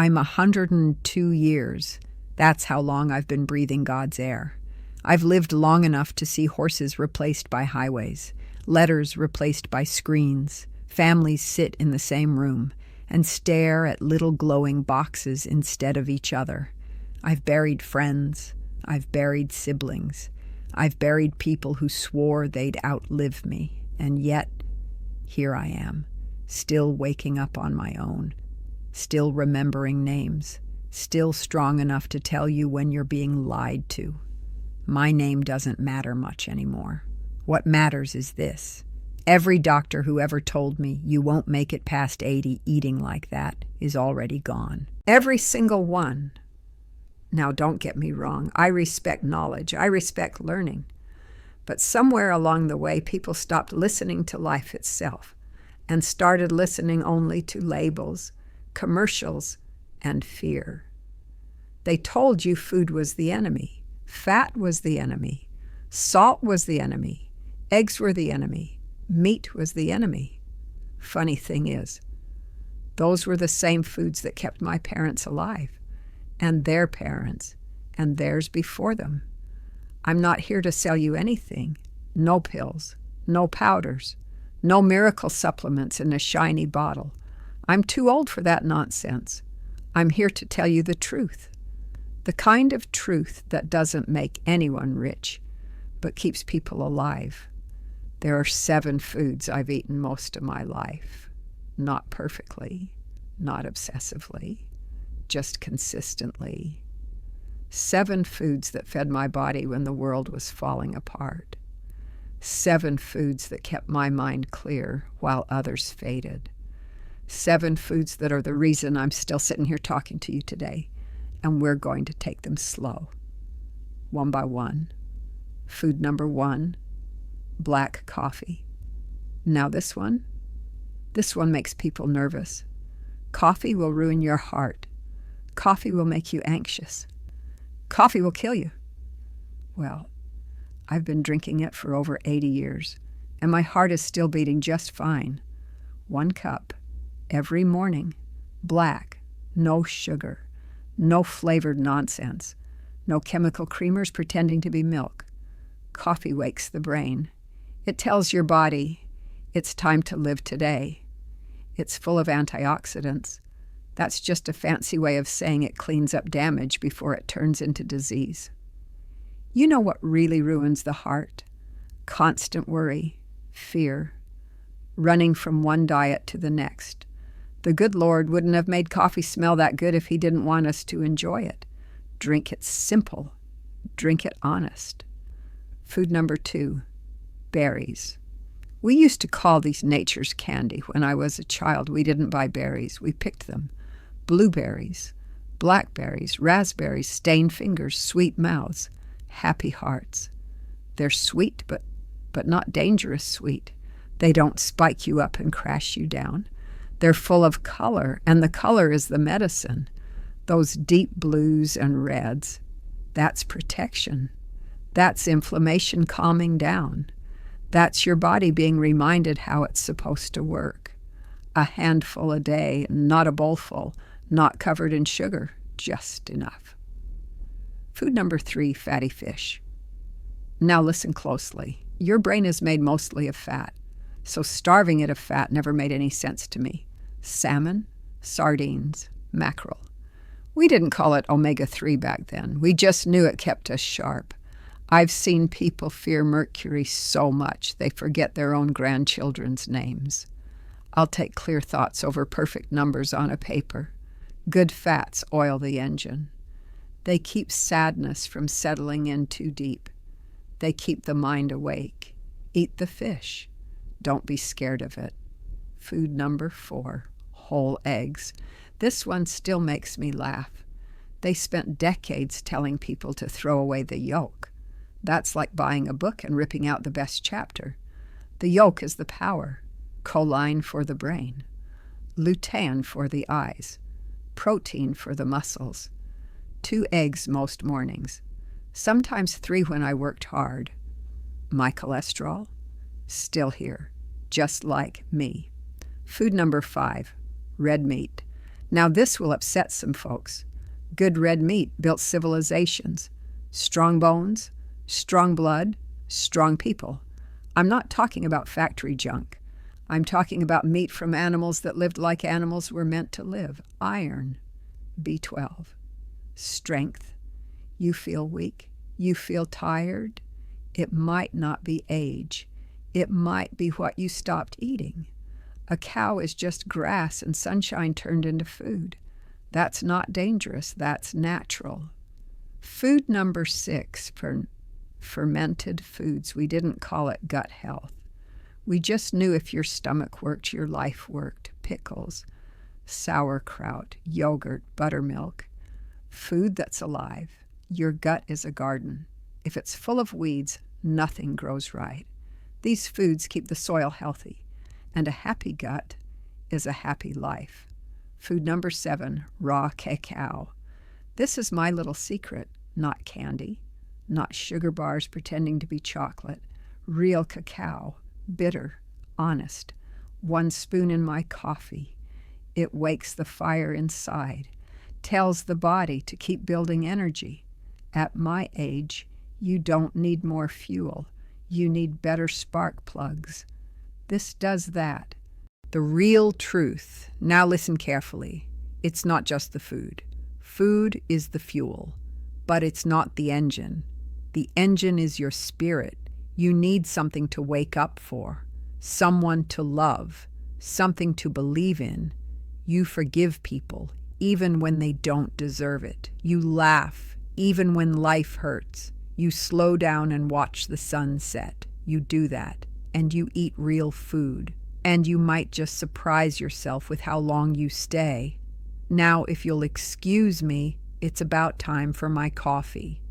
I'm 102 years. That's how long I've been breathing God's air. I've lived long enough to see horses replaced by highways, letters replaced by screens, families sit in the same room and stare at little glowing boxes instead of each other. I've buried friends. I've buried siblings. I've buried people who swore they'd outlive me. And yet, here I am, still waking up on my own, still remembering names, still strong enough to tell you when you're being lied to. My name doesn't matter much anymore. What matters is this. Every doctor who ever told me you won't make it past 80 eating like that is already gone. Every single one. Now, don't get me wrong. I respect knowledge. I respect learning. But somewhere along the way, people stopped listening to life itself and started listening only to labels, commercials, and fear. They told you food was the enemy. Fat was the enemy. Salt was the enemy. Eggs were the enemy. Meat was the enemy. Funny thing is, those were the same foods that kept my parents alive, and their parents, and theirs before them. I'm not here to sell you anything. No pills, no powders, no miracle supplements in a shiny bottle. I'm too old for that nonsense. I'm here to tell you the truth. The kind of truth that doesn't make anyone rich, but keeps people alive. There are 7 foods I've eaten most of my life. Not perfectly, not obsessively, just consistently. 7 foods that fed my body when the world was falling apart. 7 foods that kept my mind clear while others faded. 7 foods that are the reason I'm still sitting here talking to you today, and we're going to take them slow, one by one. Food number 1, black coffee. Now this one makes people nervous. Coffee will ruin your heart. Coffee will make you anxious. Coffee will kill you. Well, I've been drinking it for over 80 years, and my heart is still beating just fine. 1 cup every morning, black, no sugar, no flavored nonsense, no chemical creamers pretending to be milk. Coffee wakes the brain. It tells your body it's time to live today. It's full of antioxidants. That's just a fancy way of saying it cleans up damage before it turns into disease. You know what really ruins the heart? Constant worry, fear, running from one diet to the next. The good Lord wouldn't have made coffee smell that good if he didn't want us to enjoy it. Drink it simple. Drink it honest. Food number 2, berries. We used to call these nature's candy. When I was a child, we didn't buy berries. We picked them. Blueberries, blackberries, raspberries, stained fingers, sweet mouths, happy hearts. They're sweet, but not dangerous sweet. They don't spike you up and crash you down. They're full of color, and the color is the medicine. Those deep blues and reds, that's protection. That's inflammation calming down. That's your body being reminded how it's supposed to work. A handful a day, not a bowlful, not covered in sugar, just enough. Food number 3, fatty fish. Now listen closely. Your brain is made mostly of fat, so starving it of fat never made any sense to me. Salmon, sardines, mackerel. We didn't call it omega-3 back then. We just knew it kept us sharp. I've seen people fear mercury so much they forget their own grandchildren's names. I'll take clear thoughts over perfect numbers on a paper. Good fats oil the engine. They keep sadness from settling in too deep. They keep the mind awake. Eat the fish. Don't be scared of it. Food number 4, whole eggs. This one still makes me laugh. They spent decades telling people to throw away the yolk. That's like buying a book and ripping out the best chapter. The yolk is the power. Choline for the brain. Lutein for the eyes. Protein for the muscles. 2 eggs most mornings. Sometimes 3 when I worked hard. My cholesterol? Still here. Just like me. Food number 5, red meat. Now this will upset some folks. Good red meat built civilizations. Strong bones, strong blood, strong people. I'm not talking about factory junk. I'm talking about meat from animals that lived like animals were meant to live. Iron, B12, strength. You feel weak. You feel tired. It might not be age. It might be what you stopped eating. A cow is just grass and sunshine turned into food. That's not dangerous. That's natural. Food number 6 for fermented foods. We didn't call it gut health. We just knew if your stomach worked, your life worked. Pickles, sauerkraut, yogurt, buttermilk. Food that's alive. Your gut is a garden. If it's full of weeds, nothing grows right. These foods keep the soil healthy, and a happy gut is a happy life. Food number 7, raw cacao. This is my little secret, not candy, not sugar bars pretending to be chocolate. Real cacao, bitter, honest. 1 spoon in my coffee. It wakes the fire inside, tells the body to keep building energy. At my age, you don't need more fuel. You need better spark plugs. This does that. The real truth. Now listen carefully. It's not just the food. Food is the fuel, but it's not the engine. The engine is your spirit. You need something to wake up for, someone to love, something to believe in. You forgive people, even when they don't deserve it. You laugh, even when life hurts. You slow down and watch the sun set. You do that, and you eat real food. And you might just surprise yourself with how long you stay. Now, if you'll excuse me, it's about time for my coffee.